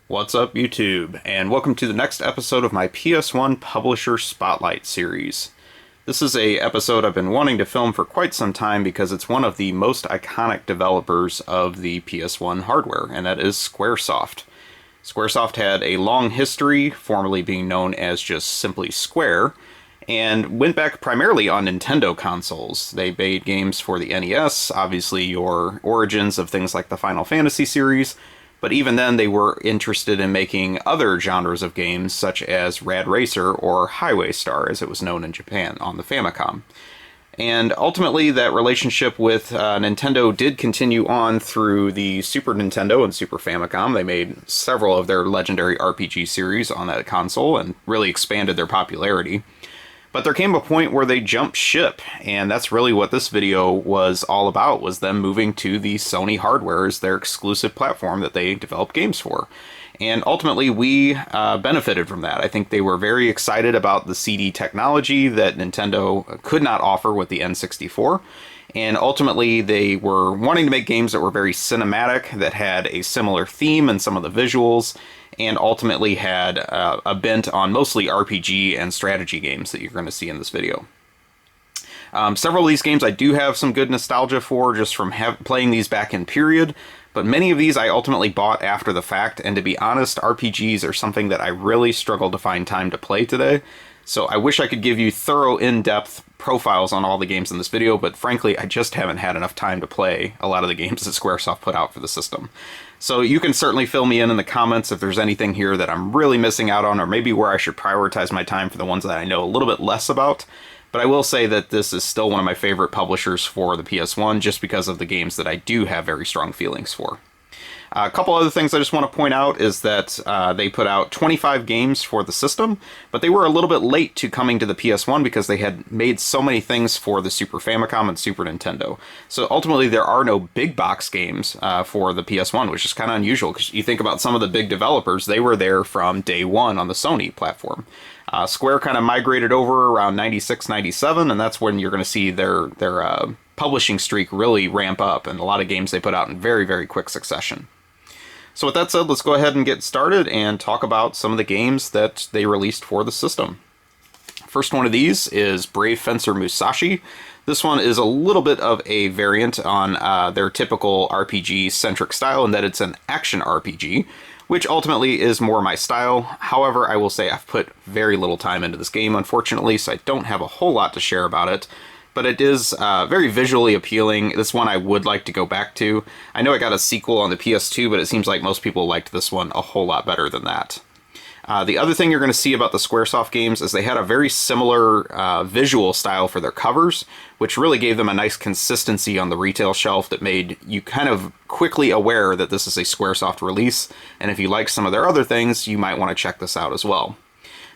What's up, YouTube, and welcome to the next episode of my PS1 Publisher Spotlight series. This is a episode I've been wanting to film for quite some time because it's one of the most iconic developers of the PS1 hardware, and that is Squaresoft. Squaresoft had a long history, formerly being known as just simply Square, and went back primarily on Nintendo consoles. They made games for the NES, obviously your origins of things like the Final Fantasy series, but even then they were interested in making other genres of games such as Rad Racer or Highway Star, as it was known in Japan on the Famicom. And ultimately that relationship with Nintendo did continue on through the Super Nintendo and Super Famicom. They made several of their legendary RPG series on that console and really expanded their popularity. But there came a point where they jumped ship, and that's really what this video was all about, was them moving to the Sony hardware as their exclusive platform that they developed games for. And ultimately, we benefited from that. I think they were very excited about the CD technology that Nintendo could not offer with the N64. And ultimately, they were wanting to make games that were very cinematic, that had a similar theme in some of the visuals, and ultimately had a bent on mostly RPG and strategy games that you're going to see in this video. Several of these games I do have some good nostalgia for, just from playing these back in period, but many of these I ultimately bought after the fact, and to be honest, RPGs are something that I really struggle to find time to play today. So I wish I could give you thorough, in-depth profiles on all the games in this video, but frankly, I just haven't had enough time to play a lot of the games that Squaresoft put out for the system. So you can certainly fill me in the comments if there's anything here that I'm really missing out on, or maybe where I should prioritize my time for the ones that I know a little bit less about. But I will say that this is still one of my favorite publishers for the PS1, just because of the games that I do have very strong feelings for. A couple other things I just want to point out is that they put out 25 games for the system, but they were a little bit late to coming to the PS1 because they had made so many things for the Super Famicom and Super Nintendo. So ultimately there are no big box games for the PS1, which is kind of unusual because you think about some of the big developers, they were there from day one on the Sony platform. Square kind of migrated over around 96, 97, and that's when you're going to see their publishing streak really ramp up, and a lot of games they put out in very, very quick succession. So with that said, let's go ahead and get started and talk about some of the games that they released for the system. First one of these is Brave Fencer Musashi. This one is a little bit of a variant on their typical RPG-centric style in that it's an action RPG, which ultimately is more my style. However, I will say I've put very little time into this game, unfortunately, so I don't have a whole lot to share about it. But it is very visually appealing. This one I would like to go back to. I know I got a sequel on the PS2, but it seems like most people liked this one a whole lot better than that. The other thing you're going to see about the Squaresoft games is they had a very similar visual style for their covers, which really gave them a nice consistency on the retail shelf that made you kind of quickly aware that this is a Squaresoft release, and if you like some of their other things, you might want to check this out as well.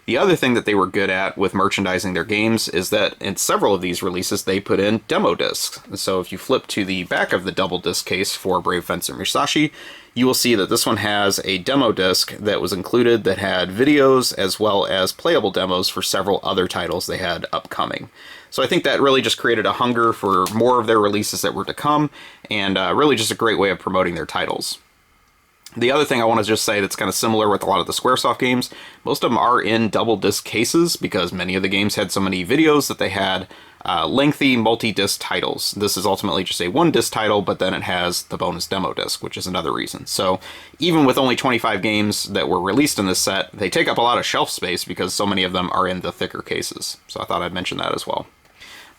The other thing that they were good at with merchandising their games is that in several of these releases they put in demo discs. So if you flip to the back of the double disc case for Brave Fencer Musashi, you will see that this one has a demo disc that was included that had videos as well as playable demos for several other titles they had upcoming. So I think that really just created a hunger for more of their releases that were to come, and really just a great way of promoting their titles. The other thing I want to just say that's kind of similar with a lot of the Squaresoft games, most of them are in double disc cases because many of the games had so many videos that they had lengthy multi-disc titles. This is ultimately just a one-disc title, but then it has the bonus demo disc, which is another reason. So even with only 25 games that were released in this set, they take up a lot of shelf space because so many of them are in the thicker cases. So I thought I'd mention that as well.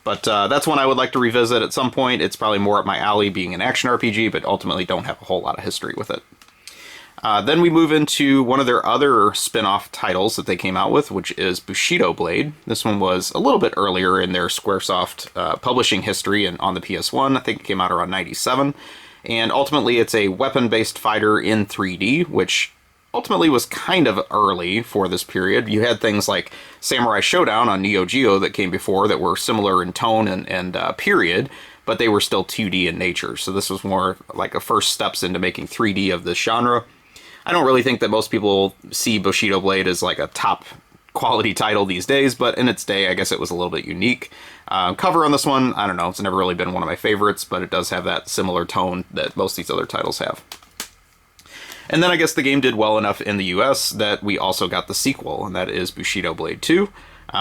But that's one I would like to revisit at some point. It's probably more up my alley being an action RPG, but ultimately don't have a whole lot of history with it. Then we move into one of their other spin-off titles that they came out with, which is Bushido Blade. This one was a little bit earlier in their Squaresoft publishing history and on the PS1. I think it came out around 97. And ultimately it's a weapon-based fighter in 3D, which ultimately was kind of early for this period. You had things like Samurai Showdown on Neo Geo that came before that were similar in tone and period, but they were still 2D in nature. So this was more like a first steps into making 3D of this genre. I don't really think that most people see Bushido Blade as like a top quality title these days, but in its day, I guess it was a little bit unique. Cover on this one, I don't know, it's never really been one of my favorites, but it does have that similar tone that most of these other titles have. And then I guess the game did well enough in the US that we also got the sequel, and that is Bushido Blade 2.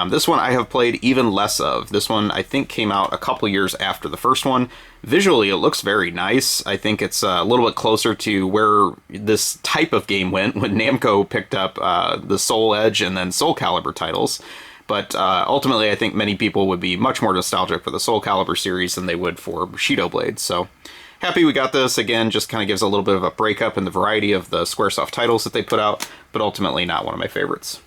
This one I have played even less of. This one I think came out a couple years after the first one. Visually, it looks very nice. I think it's a little bit closer to where this type of game went when Namco picked up the Soul Edge and then Soul Calibur titles. But ultimately, I think many people would be much more nostalgic for the Soul Calibur series than they would for Bushido Blade. So happy we got this. Again, just kind of gives a little bit of a breakup in the variety of the Squaresoft titles that they put out, but ultimately not one of my favorites.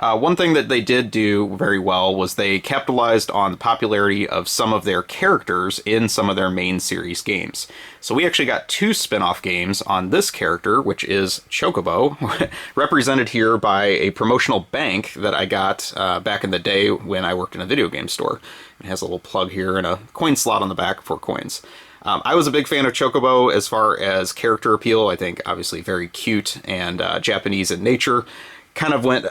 One thing that they did do very well was they capitalized on the popularity of some of their characters in some of their main series games. So we actually got 2 spin-off games on this character, which is Chocobo, represented here by a promotional bank that I got back in the day when I worked in a video game store. It has a little plug here and a coin slot on the back for coins. I was a big fan of Chocobo as far as character appeal. I think obviously very cute and Japanese in nature. Kind of went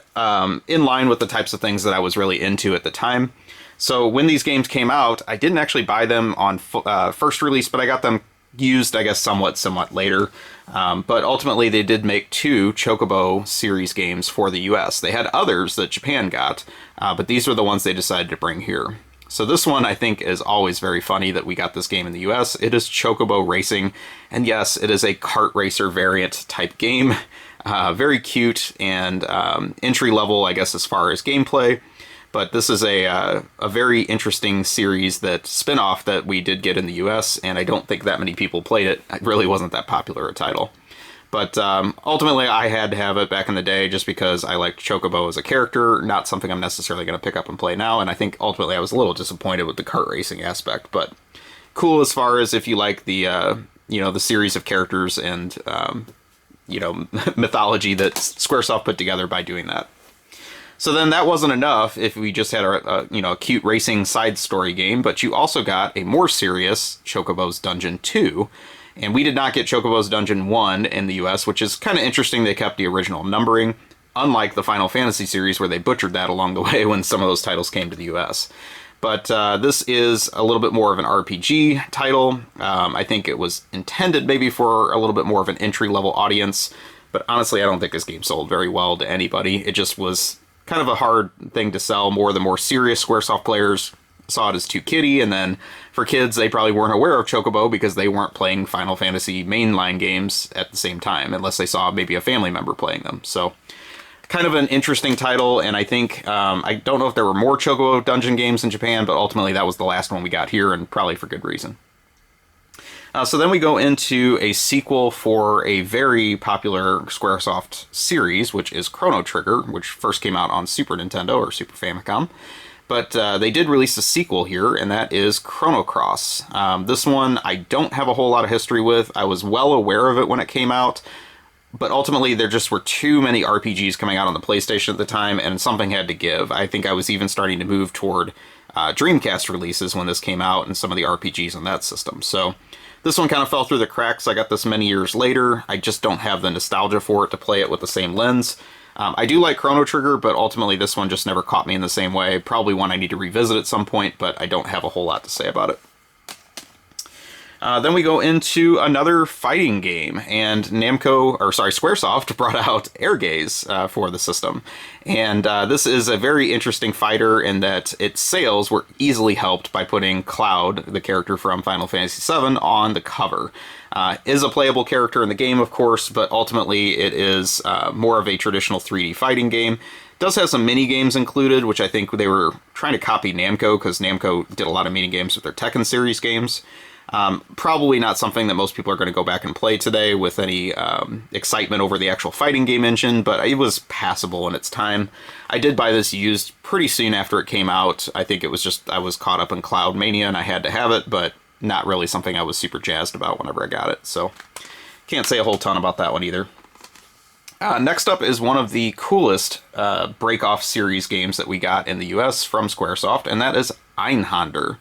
in line with the types of things that I was really into at the time. So when these games came out, I didn't actually buy them on first release, but I got them used, I guess, somewhat later. But ultimately, they did make 2 Chocobo series games for the US. They had others that Japan got, but these were the ones they decided to bring here. So this one, I think, is always very funny that we got this game in the US. It is Chocobo Racing, and yes, it is a kart racer variant type game. Very cute and entry-level, I guess, as far as gameplay. But this is a very interesting series, that spin-off that we did get in the US, and I don't think that many people played it. It really wasn't that popular a title. But ultimately, I had to have it back in the day just because I liked Chocobo as a character, not something I'm necessarily going to pick up and play now, and I think ultimately I was a little disappointed with the kart racing aspect, but cool as far as if you like the, the series of characters and mythology that Squaresoft put together by doing that. So then that wasn't enough if we just had a cute racing side story game, but you also got a more serious Chocobo's Dungeon 2, and we did not get Chocobo's Dungeon 1 in the US, which is kind of interesting. They kept the original numbering, unlike the Final Fantasy series where they butchered that along the way when some of those titles came to the US. But this is a little bit more of an RPG title. I think it was intended maybe for a little bit more of an entry-level audience, but honestly, I don't think this game sold very well to anybody. It just was kind of a hard thing to sell. The more serious Squaresoft players saw it as too kiddie, and then for kids, they probably weren't aware of Chocobo because they weren't playing Final Fantasy mainline games at the same time, unless they saw maybe a family member playing them. So kind of an interesting title, and I think, I don't know if there were more Chocobo Dungeon games in Japan, but ultimately that was the last one we got here, and probably for good reason. So then we go into a sequel for a very popular Squaresoft series, which is Chrono Trigger, which first came out on Super Nintendo, or Super Famicom. But they did release a sequel here, and that is Chrono Cross. This one I don't have a whole lot of history with. I was well aware of it when it came out, but ultimately there just were too many RPGs coming out on the PlayStation at the time, and something had to give. I think I was even starting to move toward Dreamcast releases when this came out, and some of the RPGs on that system. So this one kind of fell through the cracks. I got this many years later. I just don't have the nostalgia for it to play it with the same lens. I do like Chrono Trigger, but ultimately this one just never caught me in the same way. Probably one I need to revisit at some point, but I don't have a whole lot to say about it. Then we go into another fighting game, and Squaresoft brought out Air Gaze for the system. And this is a very interesting fighter in that its sales were easily helped by putting Cloud, the character from Final Fantasy VII, on the cover. Is a playable character in the game, of course, but ultimately it is more of a traditional 3D fighting game. Does have some mini games included, which I think they were trying to copy Namco, because Namco did a lot of mini games with their Tekken series games. Probably not something that most people are going to go back and play today with any excitement over the actual fighting game engine, but it was passable in its time. I did buy this used pretty soon after it came out. I think it was just, I was caught up in Cloud Mania and I had to have it, but not really something I was super jazzed about whenever I got it, so can't say a whole ton about that one either. Next up is one of the coolest break-off series games that we got in the US from Squaresoft, and that is Ein Hond.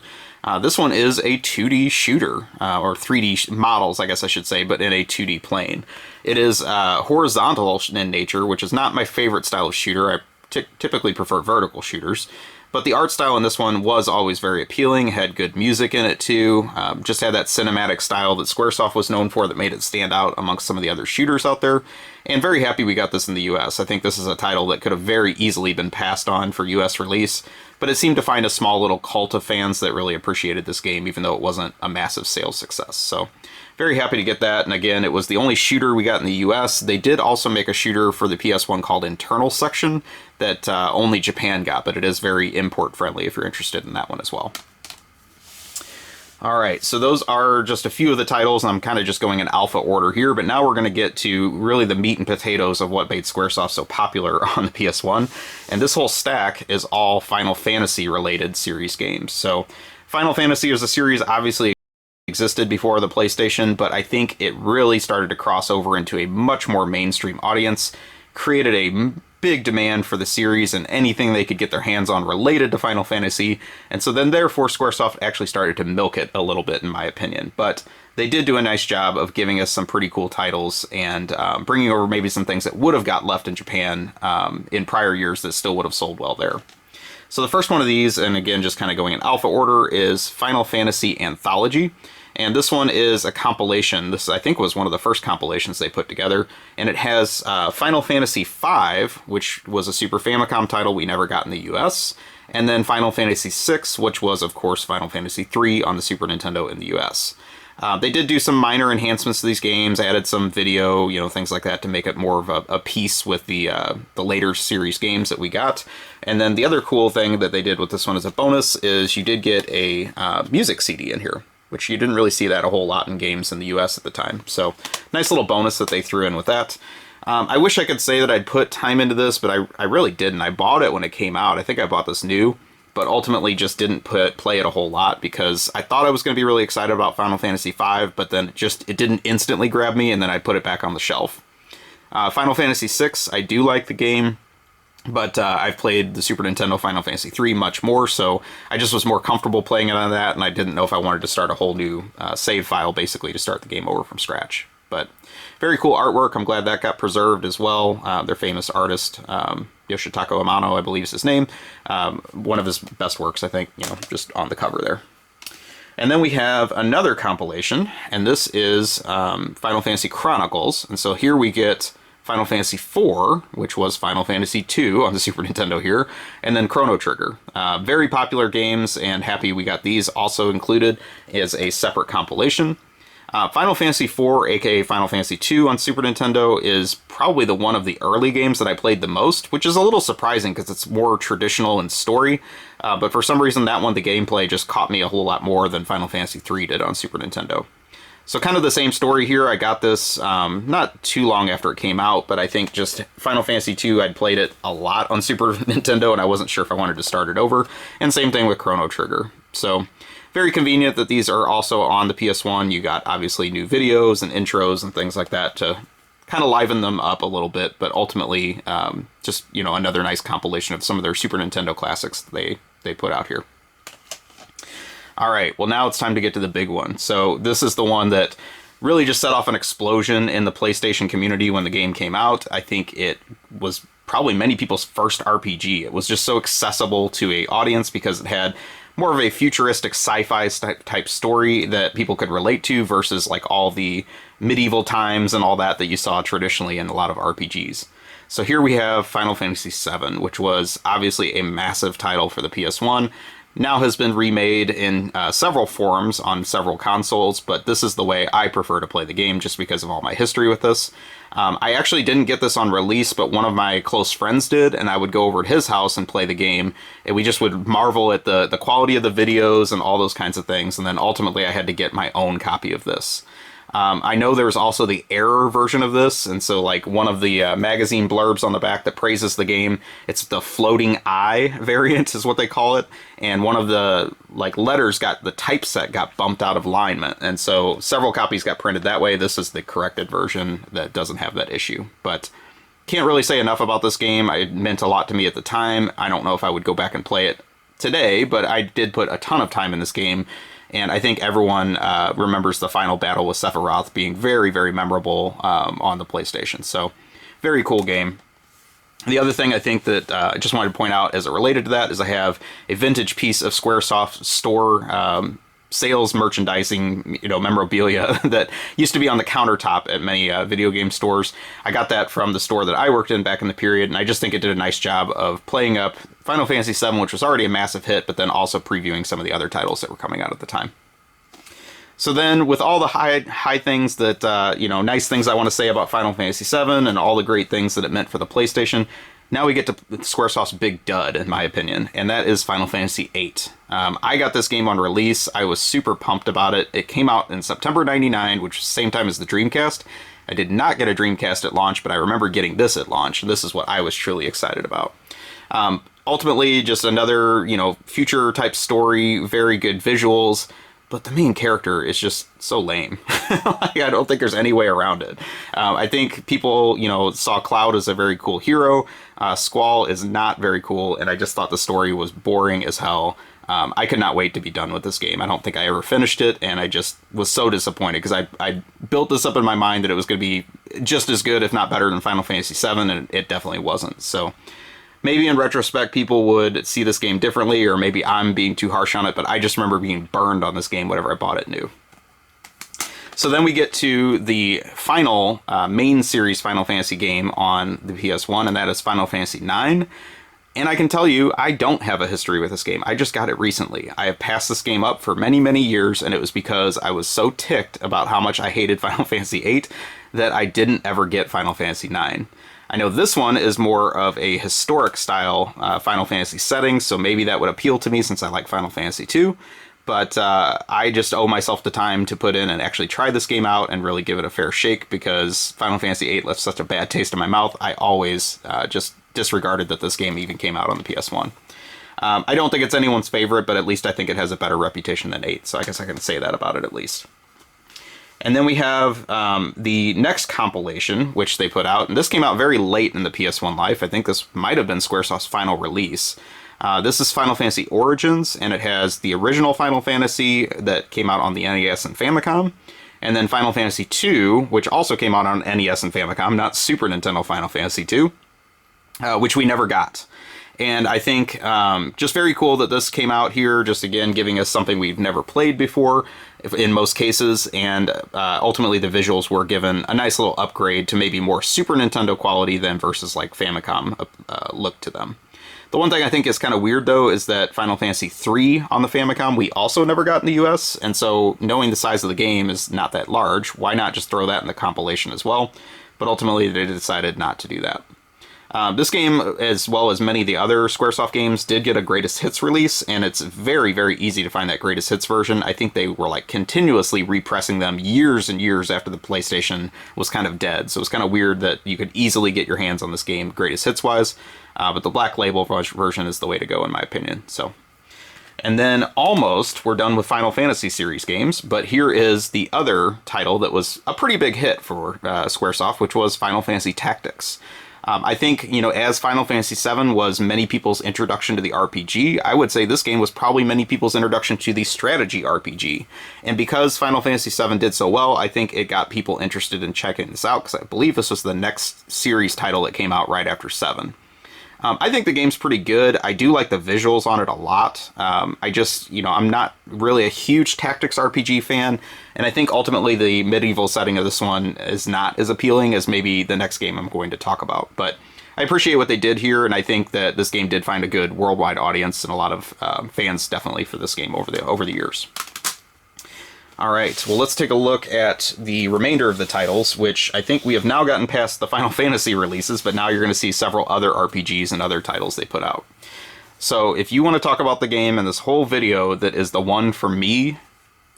This one is a 2D shooter, or 3D models, I guess I should say, but in a 2D plane. It is horizontal in nature, which is not my favorite style of shooter. I typically prefer vertical shooters. But the art style in this one was always very appealing, had good music in it too, just had that cinematic style that Squaresoft was known for that made it stand out amongst some of the other shooters out there. And very happy we got this in the US. I think this is a title that could have very easily been passed on for US release, but it seemed to find a small little cult of fans that really appreciated this game, even though it wasn't a massive sales success. So very happy to get that, and again, it was the only shooter we got in the US. They did also make a shooter for the PS1 called Internal Section that only Japan got, but it is very import-friendly if you're interested in that one as well. Alright, so those are just a few of the titles, and I'm kind of just going in alpha order here, but now we're going to get to really the meat and potatoes of what made Squaresoft so popular on the PS1, and this whole stack is all Final Fantasy-related series games. So Final Fantasy as a series obviously existed before the PlayStation, but I think it really started to cross over into a much more mainstream audience, created a big demand for the series and anything they could get their hands on related to Final Fantasy, and so then therefore Squaresoft actually started to milk it a little bit, in my opinion. But they did do a nice job of giving us some pretty cool titles and bringing over maybe some things that would have got left in Japan in prior years that still would have sold well there. So the first one of these, and again just kind of going in alpha order, is Final Fantasy Anthology. And this one is a compilation. This, I think, was one of the first compilations they put together. And it has Final Fantasy V, which was a Super Famicom title we never got in the US. And then Final Fantasy VI, which was, of course, Final Fantasy III on the Super Nintendo in the US. They did do some minor enhancements to these games, added some video, things like that to make it more of a piece with the later series games that we got. And then the other cool thing that they did with this one as a bonus is you did get a music CD in here, which you didn't really see that a whole lot in games in the US at the time. So nice little bonus that they threw in with that. I wish I could say that I'd put time into this, but I really didn't. I bought it when it came out. I think I bought this new, but ultimately just didn't play it a whole lot because I thought I was going to be really excited about Final Fantasy V, but then it didn't instantly grab me, and then I put it back on the shelf. Final Fantasy VI, I do like the game, but I've played the Super Nintendo Final Fantasy III much more, so I just was more comfortable playing it on that, and I didn't know if I wanted to start a whole new save file, basically, to start the game over from scratch. But very cool artwork. I'm glad that got preserved as well. Their famous artist, Yoshitaka Amano, I believe is his name. One of his best works, I think, just on the cover there. And then we have another compilation, and this is Final Fantasy Chronicles. And so here we get Final Fantasy IV, which was Final Fantasy II on the Super Nintendo here, and then Chrono Trigger. Very popular games, and happy we got these also included as a separate compilation. Final Fantasy IV, aka Final Fantasy II on Super Nintendo, is probably the one of the early games that I played the most, which is a little surprising because it's more traditional in story, but for some reason that one, the gameplay just caught me a whole lot more than Final Fantasy III did on Super Nintendo. So kind of the same story here. I got this not too long after it came out, but I think just Final Fantasy II, I'd played it a lot on Super Nintendo, and I wasn't sure if I wanted to start it over. And same thing with Chrono Trigger. So very convenient that these are also on the PS1. You got obviously new videos and intros and things like that to kind of liven them up a little bit, but ultimately just, another nice compilation of some of their Super Nintendo classics they put out here. All right, well, now it's time to get to the big one. So this is the one that really just set off an explosion in the PlayStation community when the game came out. I think it was probably many people's first RPG. It was just so accessible to an audience because it had more of a futuristic sci-fi type story that people could relate to versus like all the medieval times and all that you saw traditionally in a lot of RPGs. So here we have Final Fantasy VII, which was obviously a massive title for the PS1. Now has been remade in several forms on several consoles, but this is the way I prefer to play the game just because of all my history with this. I actually didn't get this on release, but one of my close friends did, and I would go over at his house and play the game, and we just would marvel at the quality of the videos and all those kinds of things, and then ultimately I had to get my own copy of this. I know there's also the error version of this, and so like one of the magazine blurbs on the back that praises the game, it's the floating eye variant is what they call it, and one of the letters the typeset got bumped out of alignment, and so several copies got printed that way. This is the corrected version that doesn't have that issue, but can't really say enough about this game. It meant a lot to me at the time. I don't know if I would go back and play it today, but I did put a ton of time in this game. And I think everyone remembers the final battle with Sephiroth being very, very memorable on the PlayStation. So, very cool game. The other thing I think that I just wanted to point out as it related to that is I have a vintage piece of Squaresoft store sales merchandising, memorabilia that used to be on the countertop at many video game stores. I got that from the store that I worked in back in the period, and I just think it did a nice job of playing up Final Fantasy VII, which was already a massive hit, but then also previewing some of the other titles that were coming out at the time. So then, with all the high things that, nice things I want to say about Final Fantasy VII and all the great things that it meant for the PlayStation, now we get to Squaresoft's big dud, in my opinion, and that is Final Fantasy VIII. I got this game on release. I was super pumped about it. It came out in September 99, which was the same time as the Dreamcast. I did not get a Dreamcast at launch, but I remember getting this at launch. This is what I was truly excited about. Ultimately, just another, future-type story, very good visuals, but the main character is just so lame. I don't think there's any way around it. I think people, saw Cloud as a very cool hero. Squall is not very cool, and I just thought the story was boring as hell. I could not wait to be done with this game. I don't think I ever finished it, and I just was so disappointed because I built this up in my mind that it was going to be just as good, if not better, than Final Fantasy VII, and it definitely wasn't. So maybe in retrospect, people would see this game differently, or maybe I'm being too harsh on it, but I just remember being burned on this game whenever I bought it new. So then we get to the final main series Final Fantasy game on the PS1, and that is Final Fantasy IX. And I can tell you, I don't have a history with this game. I just got it recently. I have passed this game up for many, many years, and it was because I was so ticked about how much I hated Final Fantasy VIII that I didn't ever get Final Fantasy IX. I know this one is more of a historic style Final Fantasy setting, so maybe that would appeal to me since I like Final Fantasy II. But I just owe myself the time to put in and actually try this game out and really give it a fair shake because Final Fantasy VIII left such a bad taste in my mouth. I always just disregarded that this game even came out on the PS1. I don't think it's anyone's favorite, but at least I think it has a better reputation than 8, so I guess I can say that about it at least. And then we have the next compilation, which they put out, and this came out very late in the PS1 life. I think this might have been Squaresoft's final release. This is Final Fantasy Origins, and it has the original Final Fantasy that came out on the NES and Famicom, and then Final Fantasy II, which also came out on NES and Famicom, not Super Nintendo Final Fantasy II, which we never got. And I think just very cool that this came out here, just again giving us something we've never played before in most cases, and ultimately the visuals were given a nice little upgrade to maybe more Super Nintendo quality than versus like Famicom look to them. The one thing I think is kind of weird, though, is that Final Fantasy III on the Famicom we also never got in the US, and so knowing the size of the game is not that large, why not just throw that in the compilation as well? But ultimately they decided not to do that. This game, as well as many of the other Squaresoft games, did get a Greatest Hits release, and it's very, very easy to find that Greatest Hits version. I think they were like continuously repressing them years and years after the PlayStation was kind of dead, so it's kind of weird that you could easily get your hands on this game Greatest Hits-wise, but the Black Label version is the way to go in my opinion. So, and then almost we're done with Final Fantasy series games, but here is the other title that was a pretty big hit for Squaresoft, which was Final Fantasy Tactics. I think, as Final Fantasy VII was many people's introduction to the RPG, I would say this game was probably many people's introduction to the strategy RPG. And because Final Fantasy VII did so well, I think it got people interested in checking this out, because I believe this was the next series title that came out right after 7. I think the game's pretty good. I do like the visuals on it a lot. I just, I'm not really a huge tactics RPG fan, and I think ultimately the medieval setting of this one is not as appealing as maybe the next game I'm going to talk about. But I appreciate what they did here, and I think that this game did find a good worldwide audience and a lot of fans definitely for this game over the years. All right, well, let's take a look at the remainder of the titles, which I think we have now gotten past the Final Fantasy releases, but now you're going to see several other RPGs and other titles they put out. So if you want to talk about the game in this whole video that is the one for me,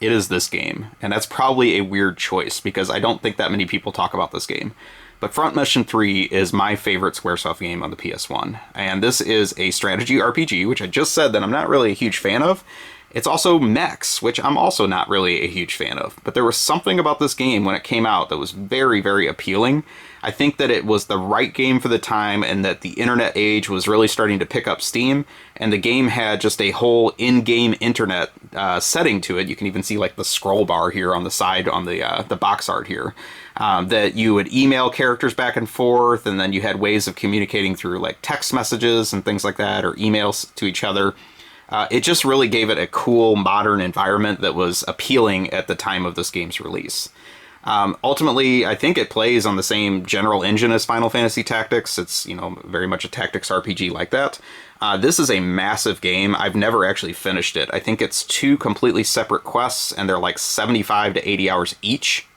it is this game. And that's probably a weird choice, because I don't think that many people talk about this game. But Front Mission 3 is my favorite Squaresoft game on the PS1. And this is a strategy RPG, which I just said that I'm not really a huge fan of. It's also mechs, which I'm also not really a huge fan of. But there was something about this game when it came out that was very, very appealing. I think that it was the right game for the time, and that the internet age was really starting to pick up steam, and the game had just a whole in-game internet setting to it. You can even see like the scroll bar here on the side on the box art here. That you would email characters back and forth, and then you had ways of communicating through like text messages and things like that, or emails to each other. It just really gave it a cool, modern environment that was appealing at the time of this game's release. Ultimately, I think it plays on the same general engine as Final Fantasy Tactics. It's, you know, very much a tactics RPG like that. This is a massive game. I've never actually finished it. I think it's 2 completely separate quests, and they're like 75 to 80 hours each.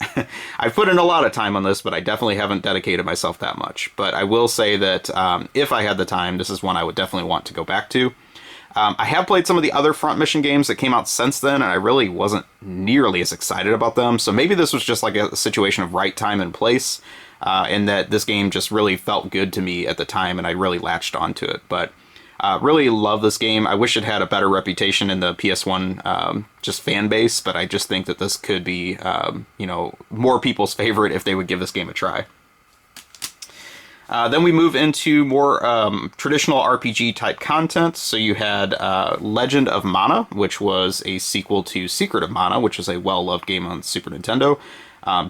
I've put in a lot of time on this, but I definitely haven't dedicated myself that much. But I will say that if I had the time, this is one I would definitely want to go back to. I have played some of the other Front Mission games that came out since then, and I really wasn't nearly as excited about them. So maybe this was just like a situation of right time and place, and that this game just really felt good to me at the time, and I really latched onto it. But really love this game. I wish it had a better reputation in the PS1 just fan base, but I just think that this could be, you know, more people's favorite if they would give this game a try. Then we move into more traditional RPG type content. So you had Legend of Mana, which was a sequel to Secret of Mana, which is a well-loved game on Super Nintendo.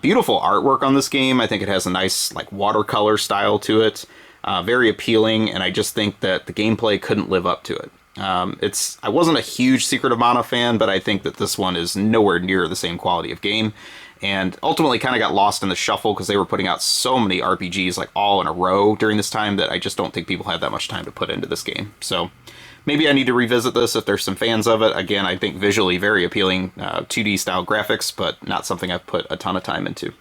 Beautiful artwork on this game. I think it has a nice like watercolor style to it. Very appealing, and I just think that the gameplay couldn't live up to it. I wasn't a huge Secret of Mana fan, but I think that this one is nowhere near the same quality of game. And ultimately kind of got lost in the shuffle because they were putting out so many RPGs like all in a row during this time that I just don't think people had that much time to put into this game. So maybe I need to revisit this if there's some fans of it. Again, I think visually very appealing 2D style graphics, but not something I've put a ton of time into.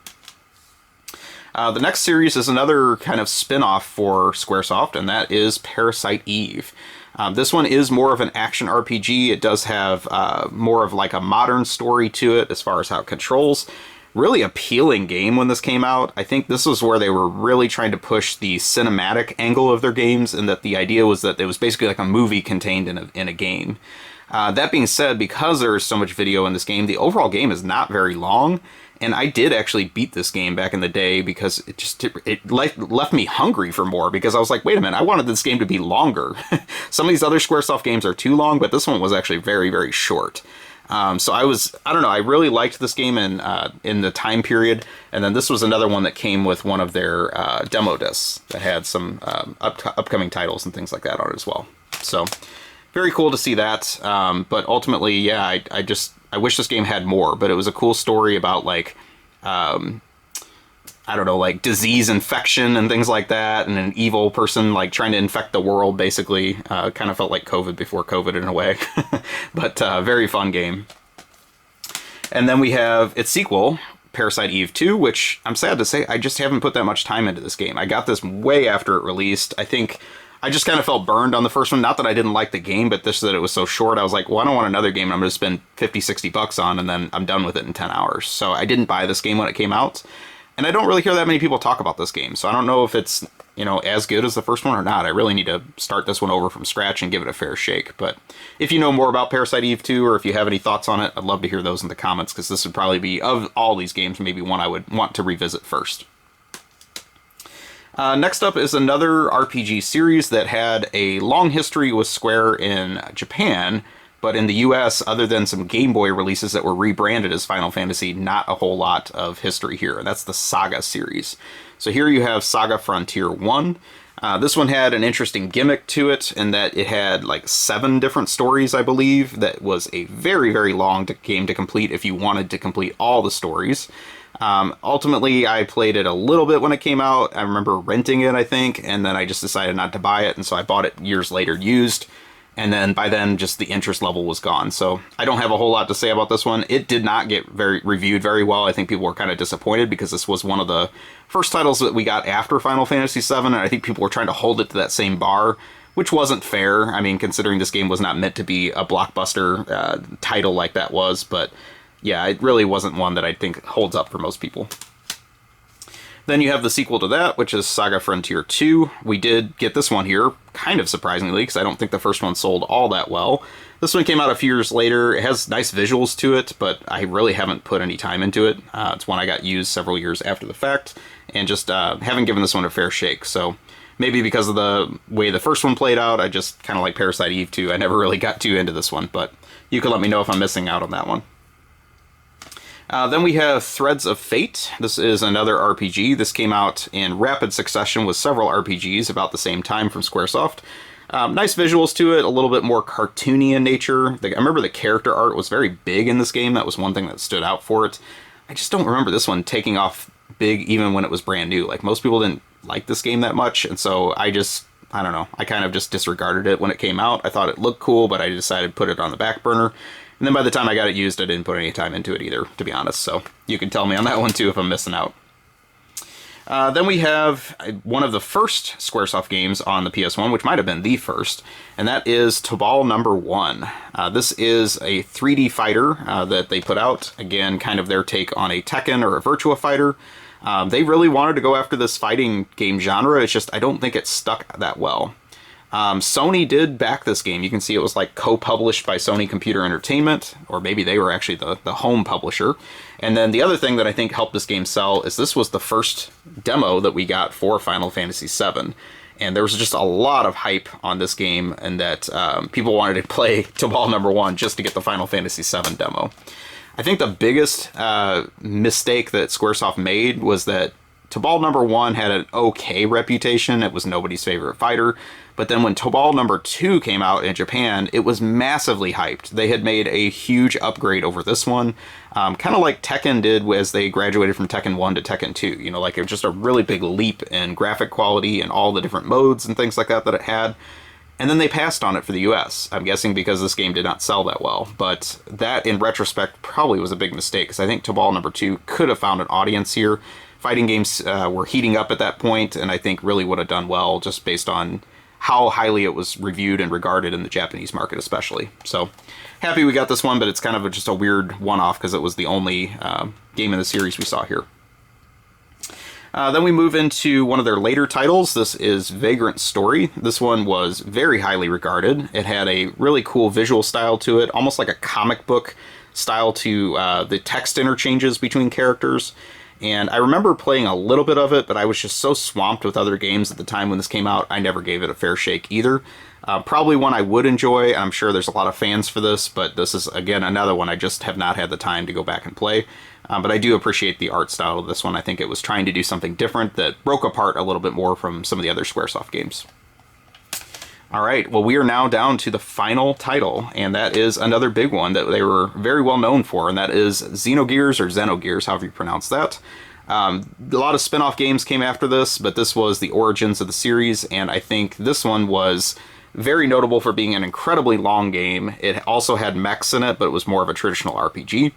The next series is another kind of spin-off for Squaresoft, and that is Parasite Eve. This one is more of an action RPG. It does have more of like a modern story to it as far as how it controls. Really appealing game when this came out. I think this was where they were really trying to push the cinematic angle of their games, and that the idea was that it was basically like a movie contained in a game. That being said, because there is so much video in this game, the overall game is not very long. And I did actually beat this game back in the day because it left me hungry for more, because I was like, wait a minute, I wanted this game to be longer. Some of these other Squaresoft games are too long, but this one was actually very, very short. So I don't know, I really liked this game in the time period. And then this was another one that came with one of their demo discs that had some upcoming titles and things like that on it as well. So very cool to see that. But ultimately, yeah, I wish this game had more, but it was a cool story about like, I don't know, like disease infection and things like that, and an evil person like trying to infect the world, basically. Kind of felt like COVID before COVID in a way, but very fun game. And then we have its sequel, Parasite Eve 2, which I'm sad to say I just haven't put that much time into this game. I got this way after it released. I think I just kind of felt burned on the first one. Not that I didn't like the game, but just that it was so short. I was like, well, I don't want another game I'm going to spend 50, 60 bucks on, and then I'm done with it in 10 hours. So I didn't buy this game when it came out. And I don't really hear that many people talk about this game. So I don't know if it's, you know, as good as the first one or not. I really need to start this one over from scratch and give it a fair shake. But if you know more about Parasite Eve 2, or if you have any thoughts on it, I'd love to hear those in the comments, because this would probably be, of all these games, maybe one I would want to revisit first. Next up is another RPG series that had a long history with Square in Japan, but in the US, other than some Game Boy releases that were rebranded as Final Fantasy, not a whole lot of history here, and that's the Saga series. So here you have Saga Frontier 1. This one had an interesting gimmick to it, in that it had like 7 different stories, I believe. That was a very, very long game to complete if you wanted to complete all the stories. Ultimately, I played it a little bit when it came out. I remember renting it, I think, and then I just decided not to buy it, and so I bought it years later used, and then by then just the interest level was gone. So I don't have a whole lot to say about this one. It did not get reviewed very well. I think people were kind of disappointed because this was one of the first titles that we got after Final Fantasy VII, and I think people were trying to hold it to that same bar, which wasn't fair. I mean, considering this game was not meant to be a blockbuster title like that was, but yeah, it really wasn't one that I think holds up for most people. Then you have the sequel to that, which is Saga Frontier 2. We did get this one here, kind of surprisingly, because I don't think the first one sold all that well. This one came out a few years later. It has nice visuals to it, but I really haven't put any time into it. It's one I got used several years after the fact, and just haven't given this one a fair shake. So maybe because of the way the first one played out, I just kind of like Parasite Eve 2. I never really got too into this one, but you can let me know if I'm missing out on that one. Then we have Threads of Fate. This is another RPG. This came out in rapid succession with several RPGs about the same time from Squaresoft. Nice visuals to it, a little bit more cartoony in nature. I remember the character art was very big in this game. That was one thing that stood out for it. I just don't remember this one taking off big even when it was brand new. Like, most people didn't like this game that much, and so I don't know. I kind of just disregarded it when it came out. I thought it looked cool, but I decided to put it on the back burner. And then by the time I got it used, I didn't put any time into it either, to be honest. So you can tell me on that one too if I'm missing out. Then we have one of the first Squaresoft games on the PS1, which might have been the first, and that is Tobal No. 1. This is a 3D fighter that they put out. Again, kind of their take on a Tekken or a Virtua Fighter. They really wanted to go after this fighting game genre. It's just, I don't think it stuck that well. Sony did back this game. You can see it was like co-published by Sony Computer Entertainment, or maybe they were actually the home publisher. And then the other thing that I think helped this game sell is this was the first demo that we got for Final Fantasy VII. And there was just a lot of hype on this game, and that people wanted to play Tobal No. 1 just to get the Final Fantasy VII demo. I think the biggest mistake that Squaresoft made was that Tobal No. 1 had an okay reputation. It was nobody's favorite fighter. But then when Tobal No. 2 came out in Japan, it was massively hyped. They had made a huge upgrade over this one, kind of like Tekken did as they graduated from Tekken 1 to Tekken 2. You know, like it was just a really big leap in graphic quality and all the different modes and things like that it had. And then they passed on it for the US, I'm guessing because this game did not sell that well. But that, in retrospect, probably was a big mistake, because I think Tobal No. 2 could have found an audience here. Fighting games were heating up at that point, and I think really would have done well just based on how highly it was reviewed and regarded in the Japanese market especially. So happy we got this one, but it's kind of just a weird one-off because it was the only game in the series we saw here. Then we move into one of their later titles. This is Vagrant Story. This one was very highly regarded. It had a really cool visual style to it, almost like a comic book style to the text interchanges between characters. And I remember playing a little bit of it, but I was just so swamped with other games at the time when this came out, I never gave it a fair shake either. Probably one I would enjoy. I'm sure there's a lot of fans for this, but this is, again, another one I just have not had the time to go back and play. But I do appreciate the art style of this one. I think it was trying to do something different that broke apart a little bit more from some of the other Squaresoft games. Alright, well, we are now down to the final title, and that is another big one that they were very well known for, and that is Xenogears, or Xenogears, however you pronounce that. A lot of spin-off games came after this, but this was the origins of the series, and I think this one was very notable for being an incredibly long game. It also had mechs in it, but it was more of a traditional RPG.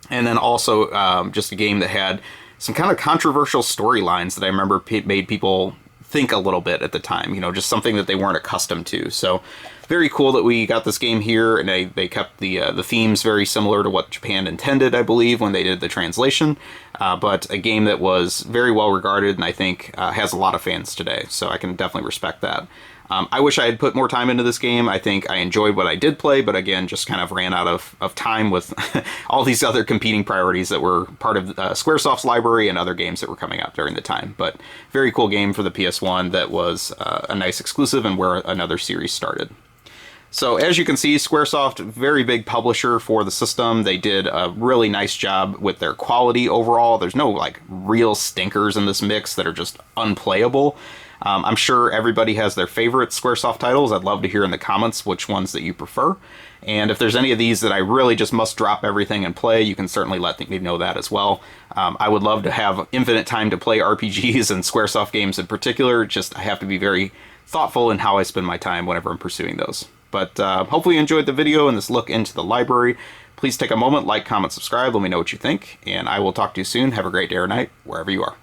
And then also just a game that had some kind of controversial storylines that I remember made people think a little bit at the time, you know, just something that they weren't accustomed to. So very cool that we got this game here, and they kept the themes very similar to what Japan intended, I believe, when they did the translation. But a game that was very well regarded, and I think has a lot of fans today. So I can definitely respect that. I wish I had put more time into this game. I think I enjoyed what I did play, but again, just kind of ran out of time with all these other competing priorities that were part of Squaresoft's library and other games that were coming out during the time. But very cool game for the PS1 that was a nice exclusive and where another series started. So as you can see, Squaresoft, very big publisher for the system. They did a really nice job with their quality overall. There's no like real stinkers in this mix that are just unplayable. I'm sure everybody has their favorite Squaresoft titles. I'd love to hear in the comments which ones that you prefer. And if there's any of these that I really just must drop everything and play, you can certainly let me know that as well. I would love to have infinite time to play RPGs and Squaresoft games in particular. Just I have to be very thoughtful in how I spend my time whenever I'm pursuing those. But hopefully you enjoyed the video and this look into the library. Please take a moment, like, comment, subscribe, let me know what you think, and I will talk to you soon. Have a great day or night, wherever you are.